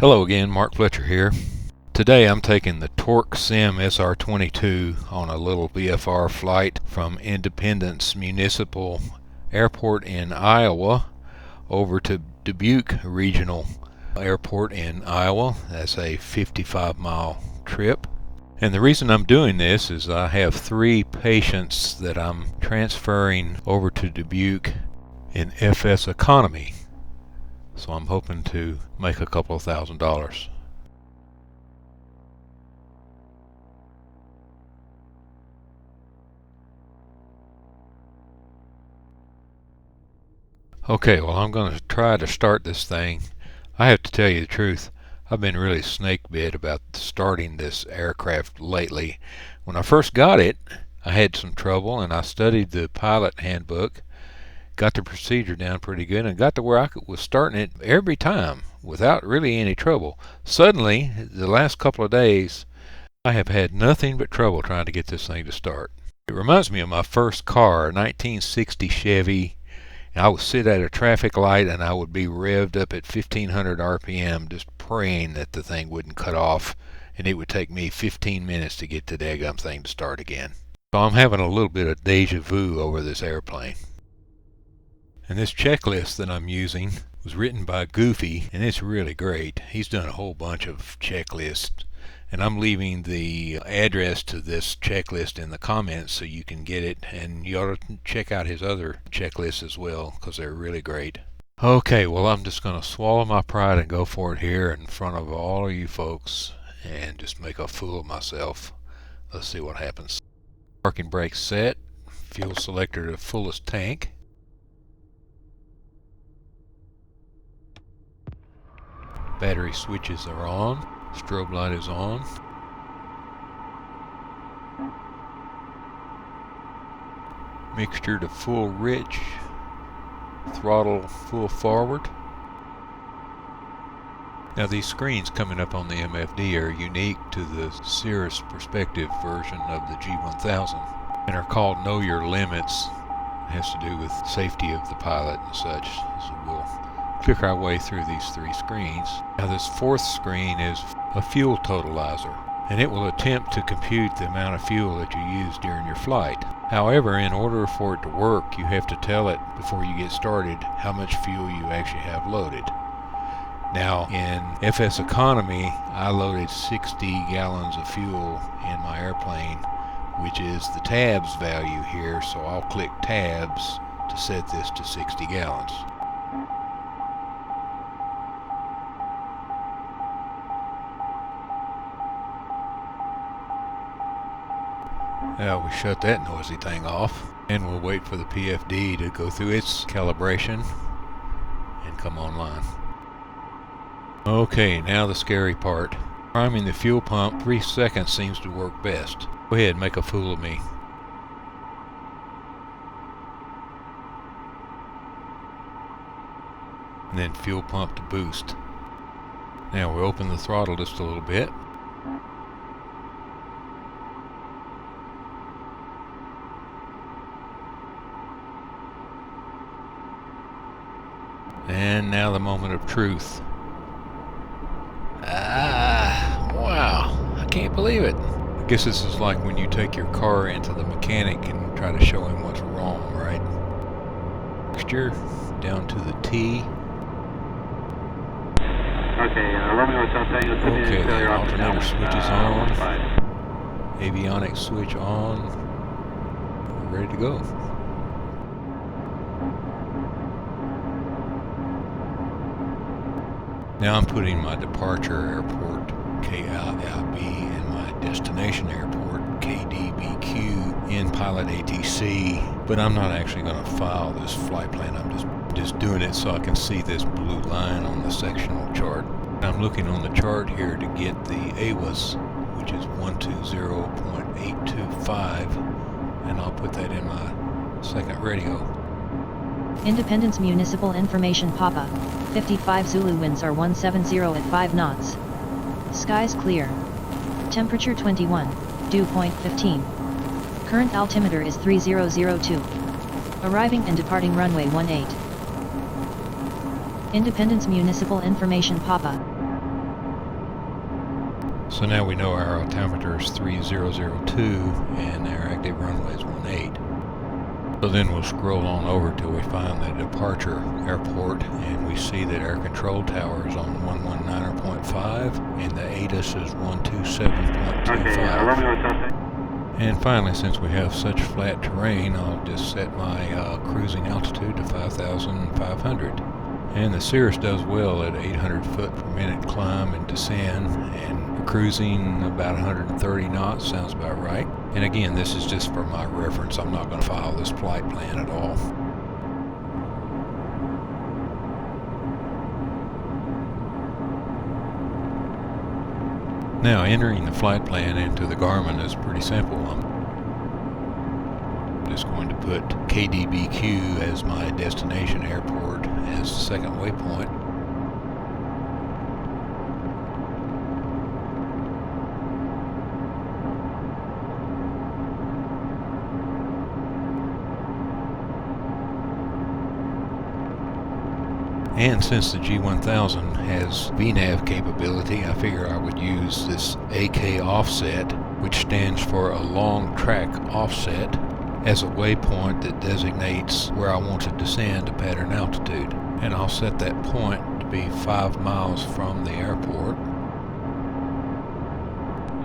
Hello again, Mark Fletcher here. Today I'm taking the TorqueSim SR22 on a little VFR flight from Independence Municipal Airport in Iowa over to Dubuque Regional Airport in Iowa. That's a 55-mile trip. And the reason I'm doing this is I have 3 patients that I'm transferring over to Dubuque in FSEconomy. So I'm hoping to make a couple of $1,000s. Okay, well, I'm going to try to start this thing. I have to tell you the truth, I've been really snake bit about starting this aircraft lately. When I first got it, I had some trouble, and I studied the pilot handbook, got the procedure down pretty good, and got to where I was starting it every time without really any trouble. Suddenly, the last couple of days, I have had nothing but trouble trying to get this thing to start. It reminds me of my first car, a 1960 Chevy. I would sit at a traffic light and I would be revved up at 1500 RPM just praying that the thing wouldn't cut off, and it would take me 15 minutes to get the daggum thing to start again. So I'm having a little bit of deja vu over this airplane. And this checklist that I'm using was written by Goofy, and it's really great. He's done a whole bunch of checklists, and I'm leaving the address to this checklist in the comments so you can get it, and you ought to check out his other checklists as well because they're really great. Okay, well, I'm just going to swallow my pride and go for it here in front of all of you folks and just make a fool of myself. Let's see what happens. Parking brake set, fuel selector to fullest tank. Battery switches are on. Strobe light is on. Mixture to full rich. Throttle full forward. Now these screens coming up on the MFD are unique to the Cirrus Perspective version of the G1000 and are called Know Your Limits. It has to do with safety of the pilot and such. So we'll click our way through these 3 screens. Now this 4th screen is a Fuel Totalizer, and it will attempt to compute the amount of fuel that you use during your flight. However, in order for it to work, you have to tell it before you get started how much fuel you actually have loaded. Now in FSEconomy, I loaded 60 gallons of fuel in my airplane, which is the tabs value here, so I'll click tabs to set this to 60 gallons. Now we shut that noisy thing off, and we'll wait for the PFD to go through its calibration and come online. Okay, now the scary part. Priming the fuel pump 3 seconds seems to work best. Go ahead and make a fool of me. And then fuel pump to boost. Now we'll open the throttle just a little bit. And now the moment of truth. Wow, I can't believe it. I guess this is like when you take your car into the mechanic and try to show him what's wrong, right? Mixture down to the T. Okay, Romeo Hotel Tango, okay, the alternator switch is on. Avionics switch on. We're ready to go. Now I'm putting my departure airport, KIIB, and my destination airport, KDBQ, in Pilot2ATC, but I'm not actually going to file this flight plan. I'm just doing it so I can see this blue line on the sectional chart. I'm looking on the chart here to get the AWIS, which is 120.825, and I'll put that in my second radio. Independence Municipal Information Papa, 55 Zulu winds are 170 at 5 knots. Skies clear. Temperature 21, dew point 15. Current altimeter is 3002. Arriving and departing runway 18. Independence Municipal Information Papa. So now we know our altimeter is 3002 and our active runway is 18. So then we'll scroll on over till we find the departure airport, and we see that our control tower is on 119.5 and the ATIS is 127.25. Okay, Romeo Hotel. And finally, since we have such flat terrain, I'll just set my cruising altitude to 5,500. And the Cirrus does well at 800 foot per minute climb and descend, and cruising about 130 knots sounds about right. And again, this is just for my reference. I'm not going to follow this flight plan at all. Now, entering the flight plan into the Garmin is pretty simple. I'm just going to put KDBQ as my destination airport as the second waypoint. And since the G1000 has VNAV capability, I figure I would use this AK offset, which stands for a long track offset, as a waypoint that designates where I want to descend to pattern altitude. And I'll set that point to be 5 miles from the airport.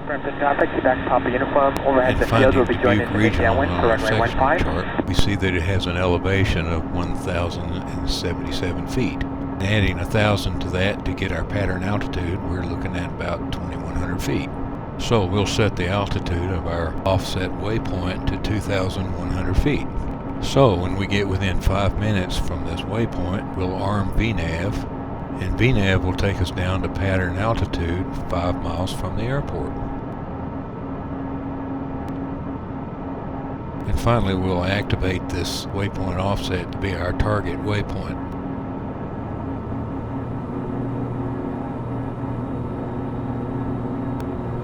Brampton traffic, Quebec Papa Uniform, overhead And the field will finding be joining Dubuque the Regional downwind on for our runway sectional 15. chart, we see that it has an elevation of 1,077 feet. Adding 1,000 to that to get our pattern altitude, we're looking at about 2,100 feet. So we'll set the altitude of our offset waypoint to 2,100 feet. So when we get within 5 minutes from this waypoint, we'll arm VNAV, and VNAV will take us down to pattern altitude 5 miles from the airport. And finally, we'll activate this waypoint offset to be our target waypoint.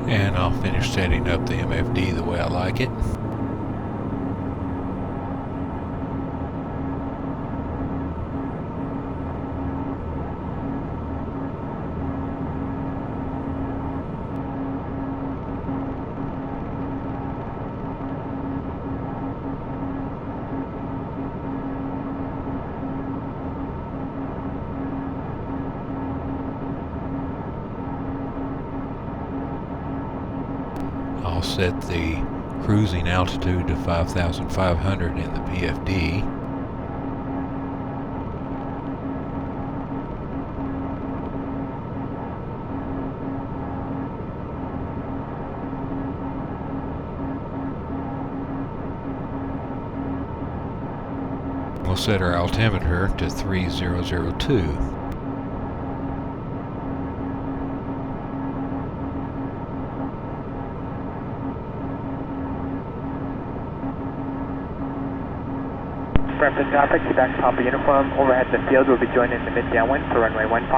And I'll finish setting up the MFD the way I like it. I'll set the cruising altitude to 5,500 in the PFD. We'll set our altimeter to 3002. Brampton traffic, Quebec Papa Uniform, overhead the field will be joining the mid downwind for runway 15.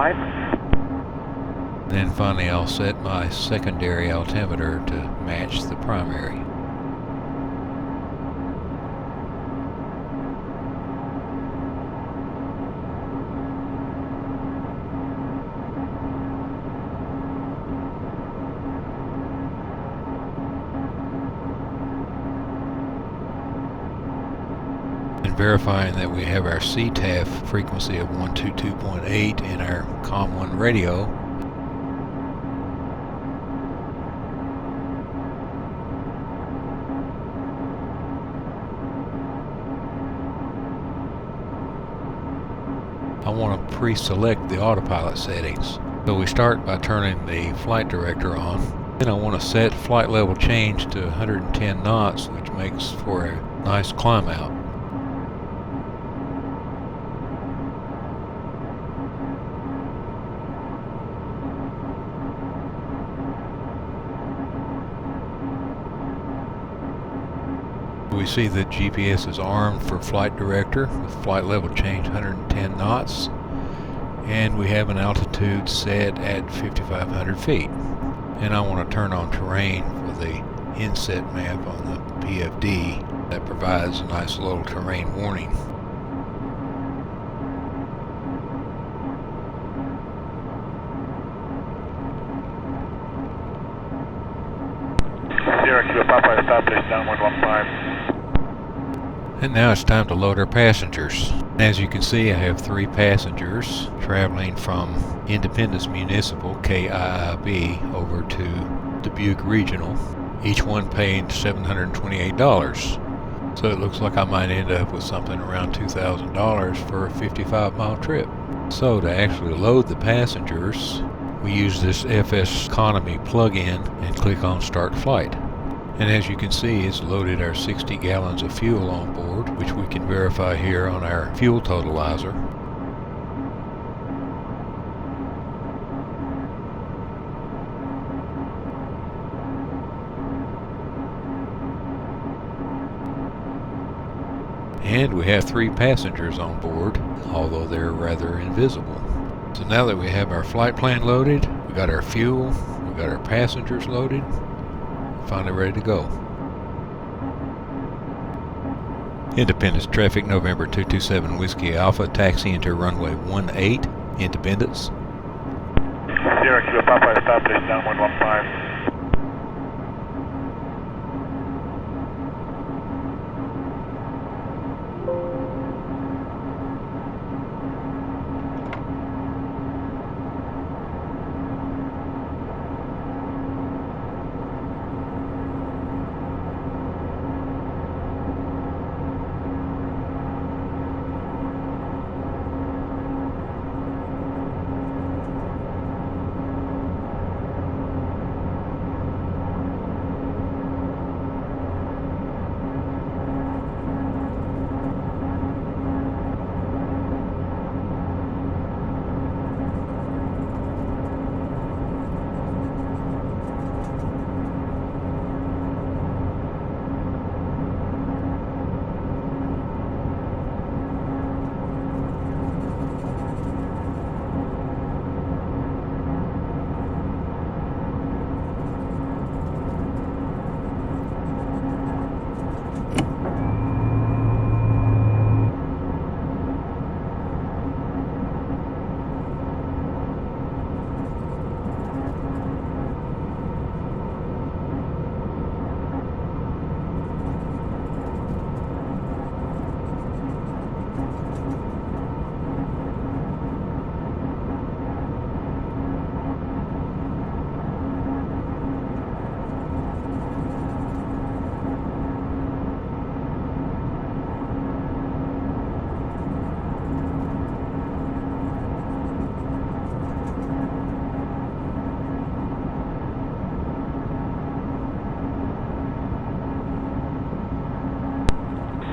Then finally I'll set my secondary altimeter to match the primary. Verifying that we have our CTAF frequency of 122.8 in our COM1 radio. I want to pre-select the autopilot settings. So we start by turning the flight director on. Then I want to set flight level change to 110 knots, which makes for a nice climb out. We see that GPS is armed for flight director with flight level change 110 knots, and we have an altitude set at 5,500 feet. And I want to turn on terrain for the inset map on the PFD that provides a nice little terrain warning. Sierra Kilo Papa established downwind 15. And now it's time to load our passengers. As you can see, I have 3 passengers traveling from Independence Municipal, KIIB, over to Dubuque Regional, each one paying $728. So it looks like I might end up with something around $2,000 for a 55-mile trip. So to actually load the passengers, we use this FSEconomy plug-in and click on Start Flight. And as you can see, it's loaded our 60 gallons of fuel on board, which we can verify here on our Fuel Totalizer. And we have 3 passengers on board, although they're rather invisible. So now that we have our flight plan loaded, we got our fuel, we got our passengers loaded, finally ready to go. Independence traffic, November 227 Whiskey Alpha, taxi into runway 18, Independence. Sierra Kilo Papa established downwind 15.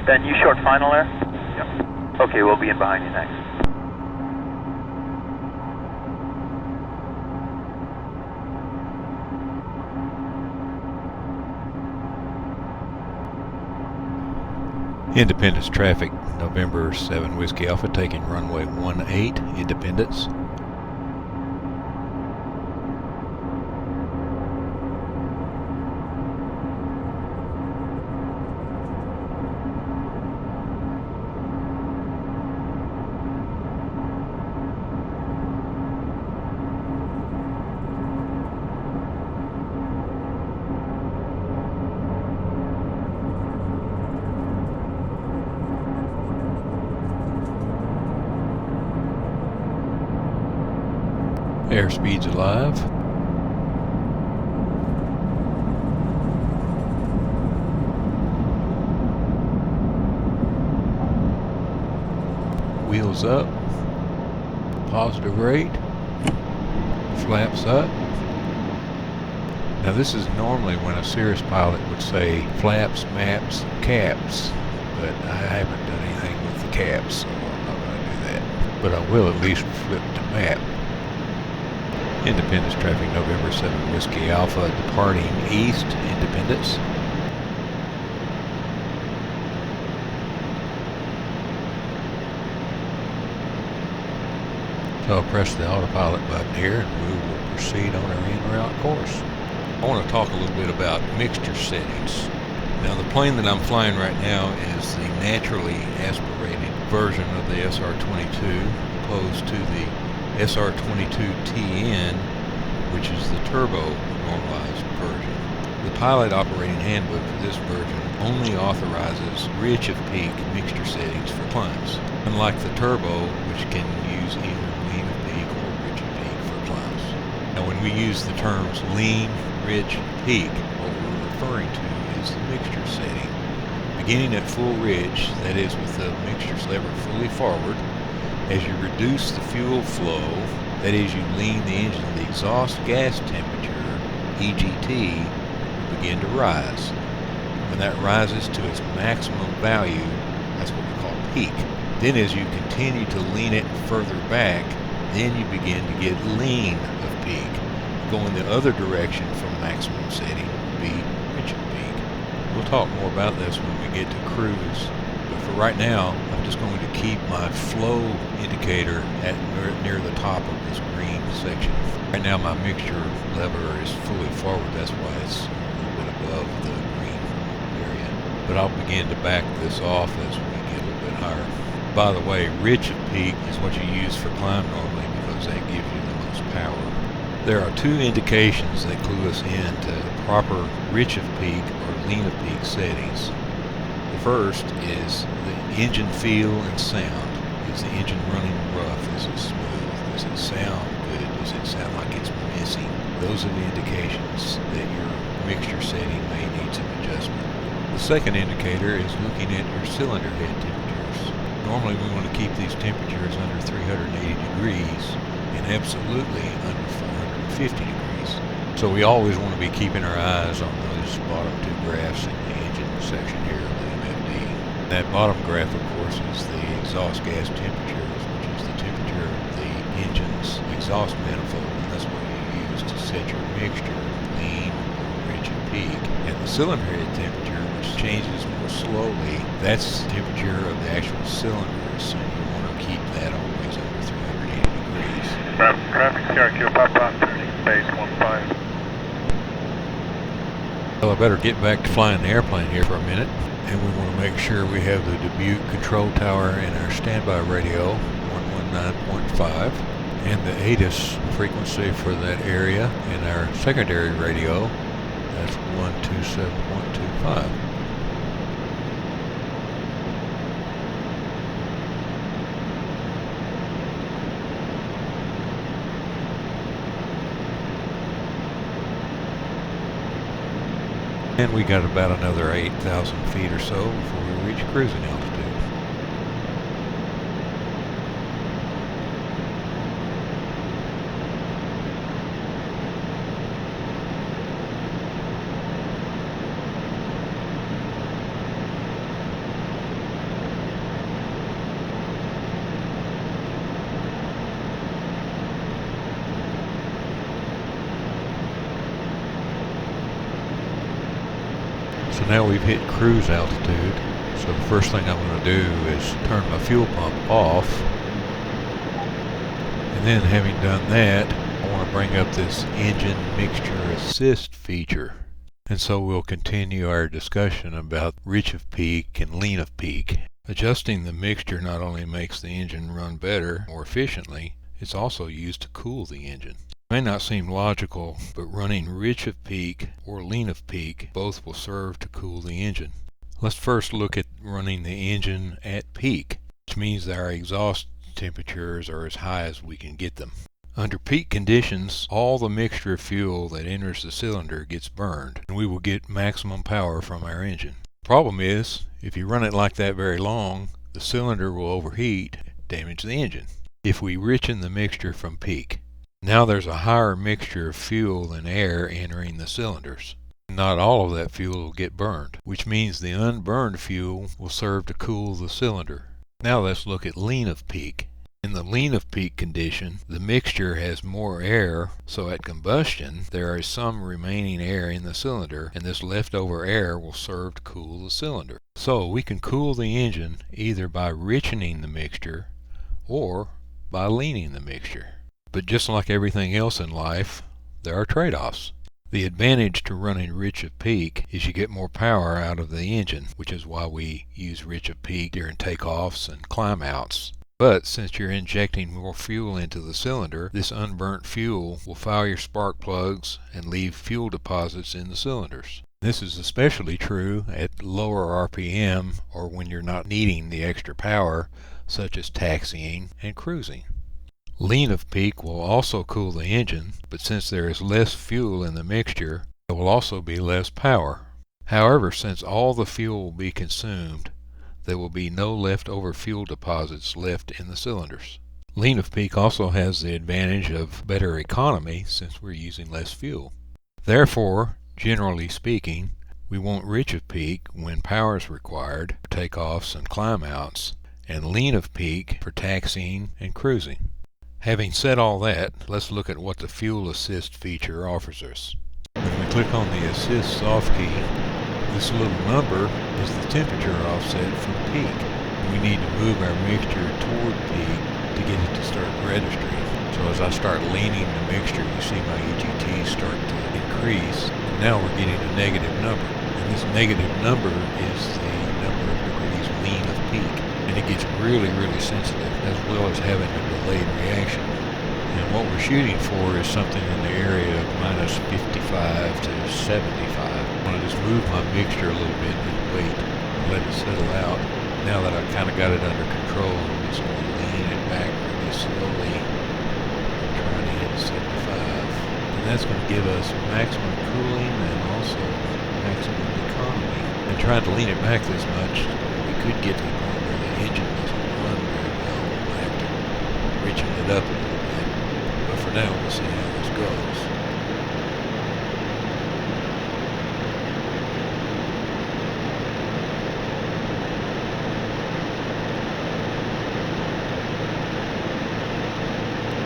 Ben, you short final there? Yep. Okay, we'll be in behind you next. Independence traffic, November 7 Whiskey Alpha, taking runway 18, Independence. Airspeed's alive. Wheels up. Positive rate. Flaps up. Now this is normally when a serious pilot would say flaps, maps, caps, but I haven't done anything with the caps, so I'm not going to do that. But I will at least flip to map. Independence traffic, November 7 Whiskey Alpha, departing east, Independence. So I'll press the autopilot button here and we will proceed on our en-route course. I want to talk a little bit about mixture settings. Now the plane that I'm flying right now is the naturally aspirated version of the SR22 opposed to the SR22TN, which is the turbo normalized version. The Pilot Operating Handbook for this version only authorizes rich of peak mixture settings for climbs, unlike the Turbo, which can use either lean of peak or rich of peak for climbs. Now when we use the terms lean, rich, peak, what we're referring to is the mixture setting. Beginning at full rich, that is with the mixtures lever fully forward, as you reduce the fuel flow, that is you lean the engine, the exhaust gas temperature, EGT, will begin to rise. When that rises to its maximum value, that's what we call peak. Then as you continue to lean it further back, then you begin to get lean of peak. Going the other direction from maximum setting would be rich of peak. We'll talk more about this when we get to cruise, but for right now, I'm just going to keep my flow indicator at near the top of this green section. Right now my mixture lever is fully forward, that's why it's a little bit above the green area. But I'll begin to back this off as we get a little bit higher. By the way, rich of peak is what you use for climb normally because that gives you the most power. There are two indications that clue us in to proper rich of peak or lean of peak settings. The first is the engine feel and sound. Is the engine running rough? Is it smooth? Does it sound good? Does it sound like it's missing? Those are the indications that your mixture setting may need some adjustment. The second indicator is looking at your cylinder head temperatures. Normally we want to keep these temperatures under 380 degrees and absolutely under 450 degrees. So we always want to be keeping our eyes on those bottom two graphs in the engine section here of the MFD. That bottom graph, of course, is the exhaust gas temperatures, which is the temperature of the engine's exhaust manifold, and that's what you use to set your mixture, lean, rich, and peak. And the cylinder head temperature, which changes more slowly, that's the temperature of the actual cylinders, so you want to keep that always under 380 degrees. Traffic CRQ Papa, turning base 15. Well, I better get back to flying the airplane here for a minute, and we want to make sure we have the Dubuque control tower in our standby radio, 119.5, and the ATIS frequency for that area in our secondary radio, that's 127.25. And we got about another 8,000 feet or so before we reach cruising altitude. So now we've hit cruise altitude, so the first thing I'm going to do is turn my fuel pump off, and then having done that, I want to bring up this engine mixture assist feature. And so we'll continue our discussion about rich of peak and lean of peak. Adjusting the mixture not only makes the engine run better, more efficiently, it's also used to cool the engine. It may not seem logical, but running rich of peak or lean of peak both will serve to cool the engine. Let's first look at running the engine at peak, which means that our exhaust temperatures are as high as we can get them. Under peak conditions, all the mixture of fuel that enters the cylinder gets burned, and we will get maximum power from our engine. The problem is, if you run it like that very long, the cylinder will overheat, damage the engine. If we richen the mixture from peak, now there's a higher mixture of fuel than air entering the cylinders. Not all of that fuel will get burned, which means the unburned fuel will serve to cool the cylinder. Now let's look at lean of peak. In the lean of peak condition, the mixture has more air, so at combustion there is some remaining air in the cylinder, and this leftover air will serve to cool the cylinder. So we can cool the engine either by richening the mixture or by leaning the mixture. But just like everything else in life, there are trade-offs. The advantage to running rich of peak is you get more power out of the engine, which is why we use rich of peak during takeoffs and climb outs. But since you're injecting more fuel into the cylinder, this unburnt fuel will foul your spark plugs and leave fuel deposits in the cylinders. This is especially true at lower RPM or when you're not needing the extra power, such as taxiing and cruising. Lean of peak will also cool the engine, but since there is less fuel in the mixture, there will also be less power. However, since all the fuel will be consumed, there will be no leftover fuel deposits left in the cylinders. Lean of peak also has the advantage of better economy since we're using less fuel. Therefore, generally speaking, we want rich of peak when power is required for takeoffs and climb outs, and lean of peak for taxiing and cruising. Having said all that, let's look at what the fuel assist feature offers us. When we click on the assist soft key, this little number is the temperature offset from peak. We need to move our mixture toward peak to get it to start registering. So as I start leaning the mixture, you see my EGT start to increase. And now we're getting a negative number. And this negative number is the number of degrees lean of peak. And it gets really, really sensitive, as well as having a delayed reaction. And what we're shooting for is something in the area of minus 55 to 75. I want to just move my mixture a little bit and wait and let it settle out. Now that I've kind of got it under control, I'm just going to lean it back really slowly and try to hit 75. And that's going to give us maximum cooling and also maximum economy. And trying to lean it back this much, we could get to the point where the engine doesn't run very well. We'll have to richen it up a little bit. But for now, we'll see how this goes.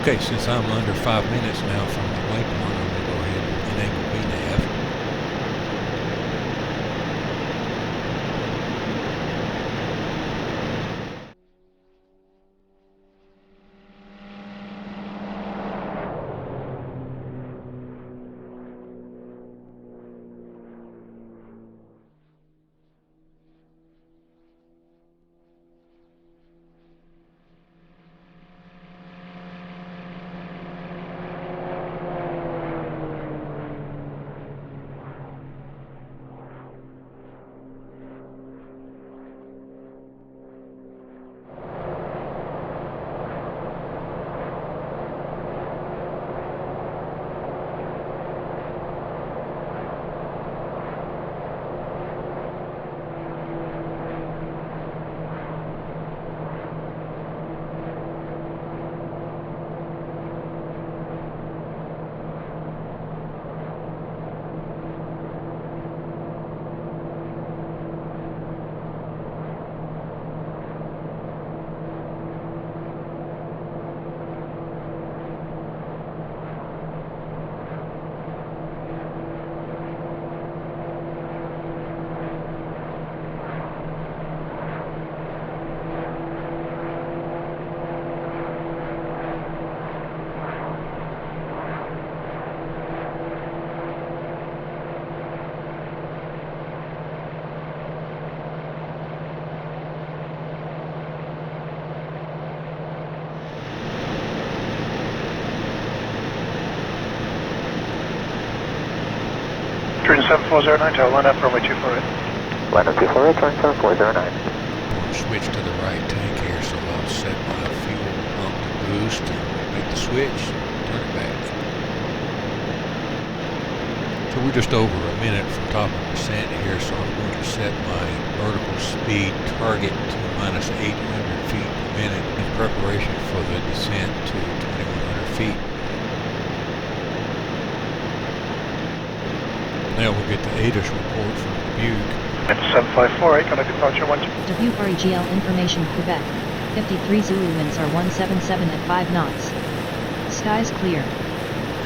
Okay, since I'm under 5 minutes now from the waypoint, I'm going to go ahead and enable VNAV. Turn 7409 to line up runway 248. Line up 248, turn 7409. I'm going to switch to the right tank here, so I'll set my fuel pump to boost and make the switch, turn it back. So we're just over a minute from top of percent here, so I'm going to set my vertical speed target to minus 800 feet per minute in preparation for the descent to 2100 feet. Now we'll get the ATIS report from Dubuque. 7548, on a departure 12. Dubuque REGL information Quebec. 53 Zulu winds are 177 at 5 knots. Skies clear.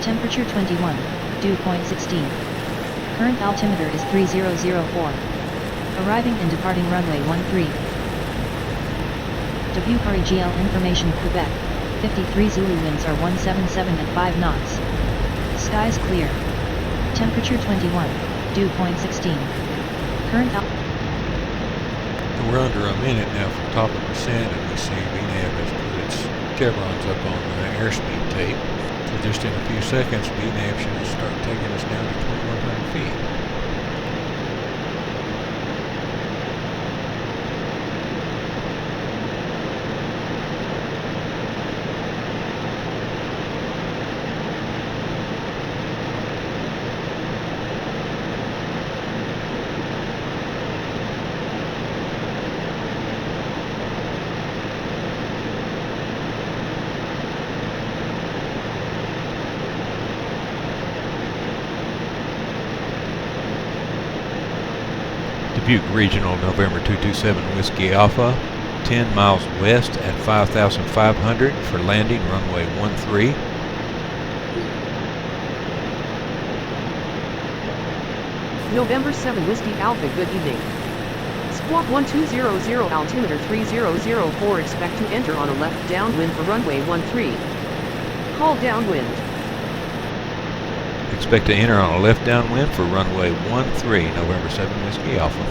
Temperature 21, dew point 16. Current altimeter is 3004. Arriving and departing runway 13. Dubuque REGL information Quebec. 53 Zulu winds are 177 at 5 knots. Skies clear. Temperature 21, dew point 16. Current We're under a minute now from top of percent, and we see VNAV has put its chevrons up on the airspeed tape. So just in a few seconds, VNAV should start taking us down to 2,100 feet. Dubuque Regional, November 227 Whiskey Alpha, 10 miles west at 5,500 for landing, runway 13. November 7 Whiskey Alpha, good evening. Squawk 1200, altimeter 3004, expect to enter on a left downwind for runway 13. Call downwind. Expect to enter on a left downwind for runway 13, November 7 Whiskey Alpha.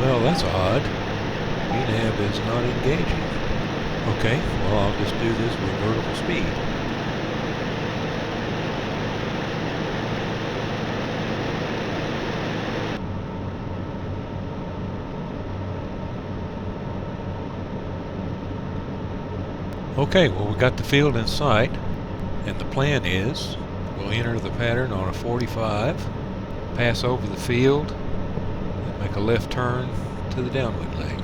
Well, that's odd. VNAV is not engaging. Okay, well, I'll just do this with vertical speed. Okay, well, we got the field in sight, and the plan is we'll enter the pattern on a 45, pass over the field, and make a left turn to the downwind leg.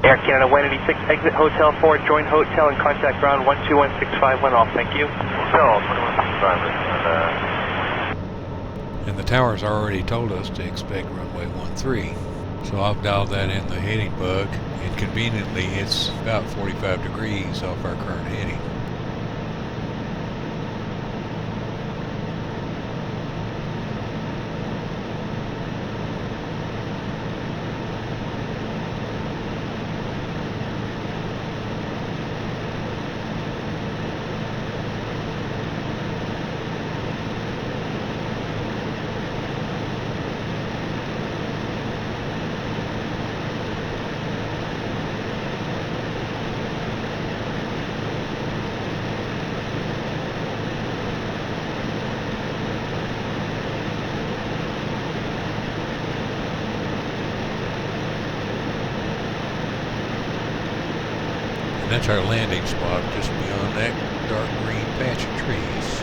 Air Canada 186, exit Hotel 4, join hotel and contact ground 12165, off, thank you. Hotel 2165. And the tower's already told us to expect runway 13. So I've dialed that in the heading bug, and conveniently it's about 45 degrees off our current heading. That's our landing spot, just beyond that dark green patch of trees.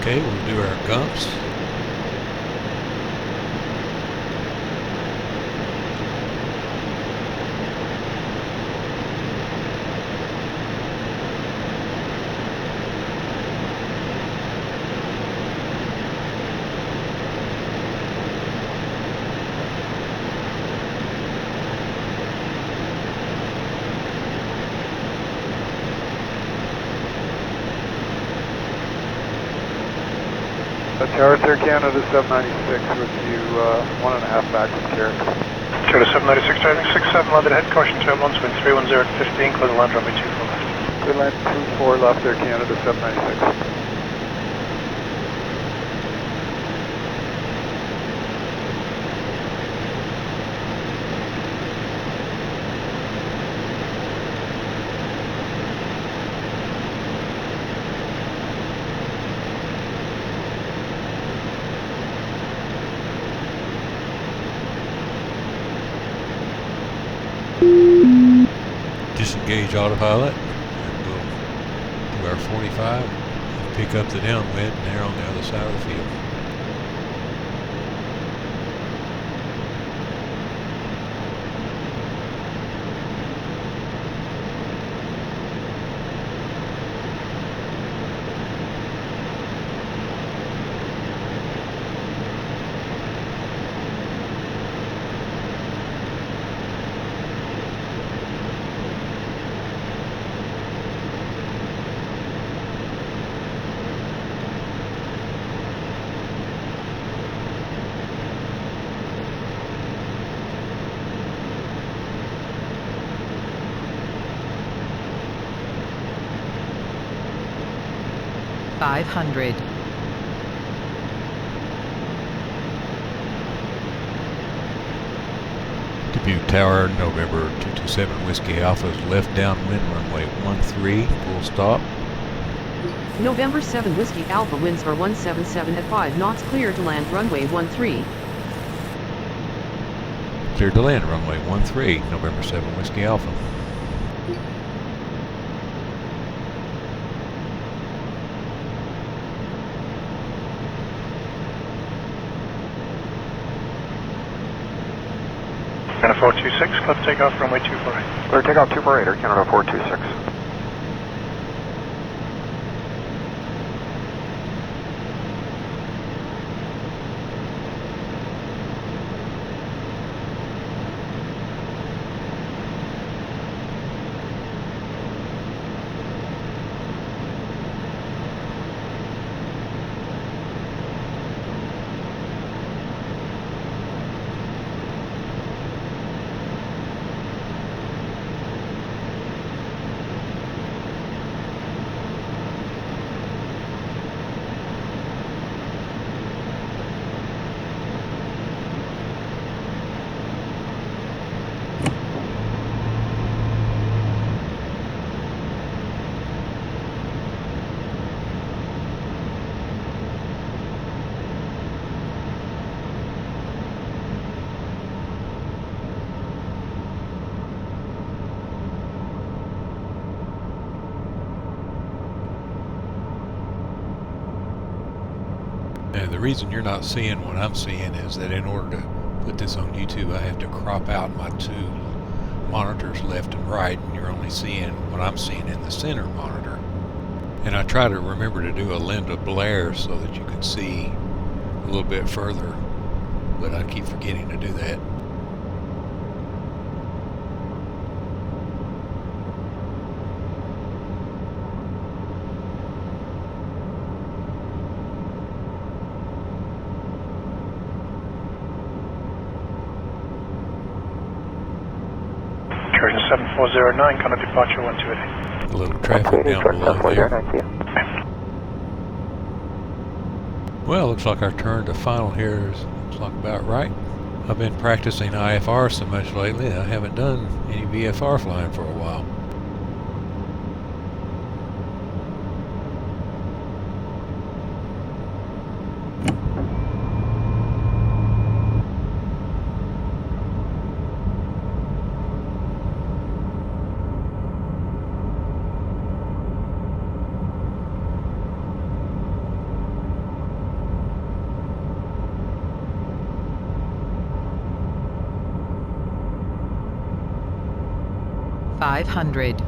Okay, we'll do our gumps. Towers Air Canada 796 with you, 1.5 back from Carrick. Canada 796, driving 67, landed head, caution turbulence, wind 310 at 15, clear the land runway 24 left. Good land 24 left Air Canada 796. Disengage autopilot, and we'll do our 45 and pick up the downwind, and they're on the other side of the field. 500. Dubuque Tower, November 227 Whiskey Alpha is left downwind runway 13, full stop. November 7 Whiskey Alpha winds are 177 at 5 knots, clear to land runway 13. Cleared to land runway 13, November 7 Whiskey Alpha. Canada 426, clear for takeoff, runway 24. Clear takeoff 248, Canada 426. And the reason you're not seeing what I'm seeing is that in order to put this on YouTube, I have to crop out my two monitors left and right, and you're only seeing what I'm seeing in the center monitor. And I try to remember to do a Linda Blair so that you can see a little bit further, but I keep forgetting to do that. Current 7409, Canada departure 128. A little traffic down below there. Well, looks like our turn to final here looks like about right. I've been practicing IFR so much lately, I haven't done any VFR flying for a while. $500.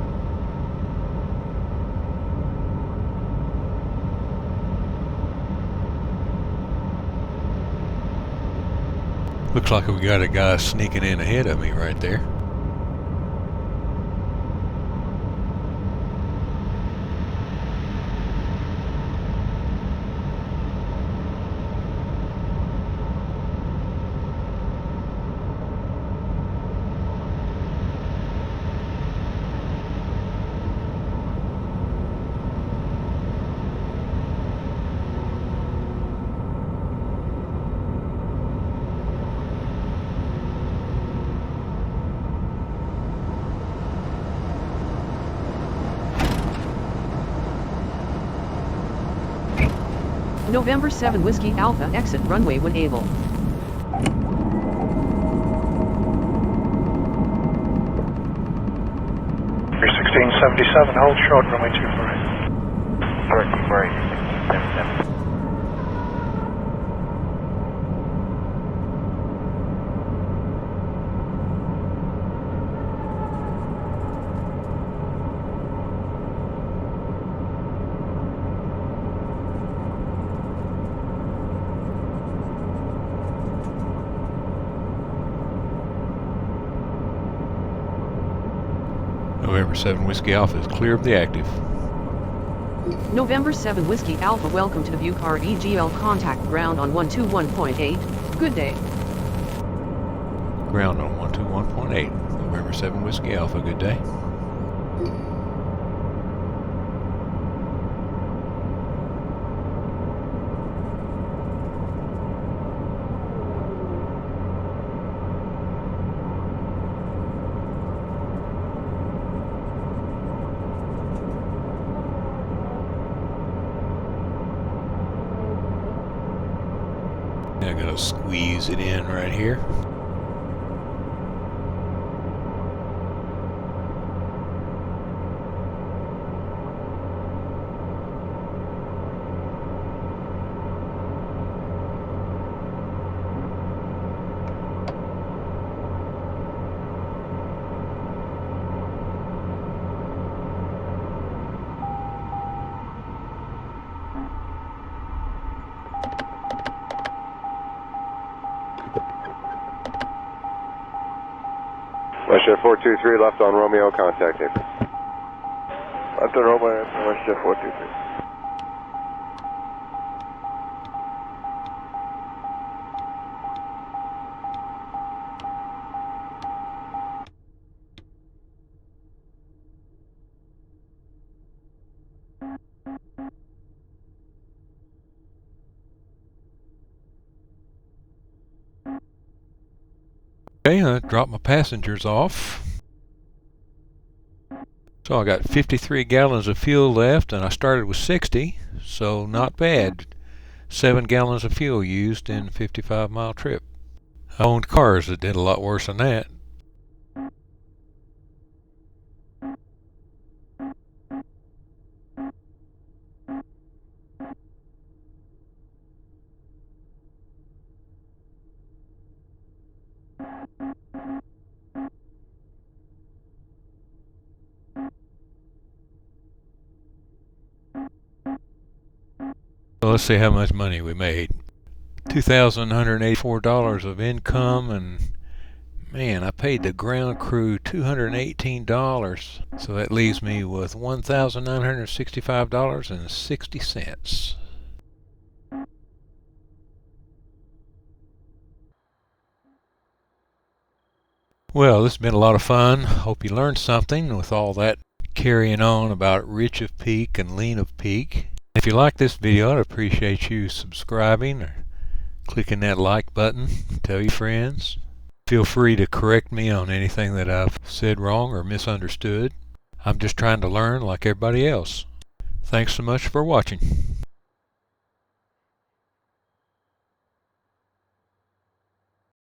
Looks like we got a guy sneaking in ahead of me right there. November 7 Whiskey Alpha exit runway when able. You're 1677, hold short, runway 24. Short, 24. November 7 Whiskey Alpha is clear of the active. November 7 Whiskey Alpha, welcome to Dubuque REGL, contact ground on 121.8. Good day. Ground on 121.8. November 7 Whiskey Alpha, good day. I'm going to squeeze it in right here. WestJet 423, left on Romeo, contact him. Left on Romeo, WestJet 423. Okay, I dropped my passengers off. So I got 53 gallons of fuel left, and I started with 60, so not bad. 7 gallons of fuel used in a 55-mile trip. I owned cars that did a lot worse than that. So let's see how much money we made. $2,184 of income, and man, I paid the ground crew $218. So that leaves me with $1,965.60. Well, this has been a lot of fun. Hope you learned something with all that carrying on about rich of peak and lean of peak. If you like this video, I'd appreciate you subscribing or clicking that like button. Tell your friends. Feel free to correct me on anything that I've said wrong or misunderstood. I'm just trying to learn like everybody else. Thanks so much for watching.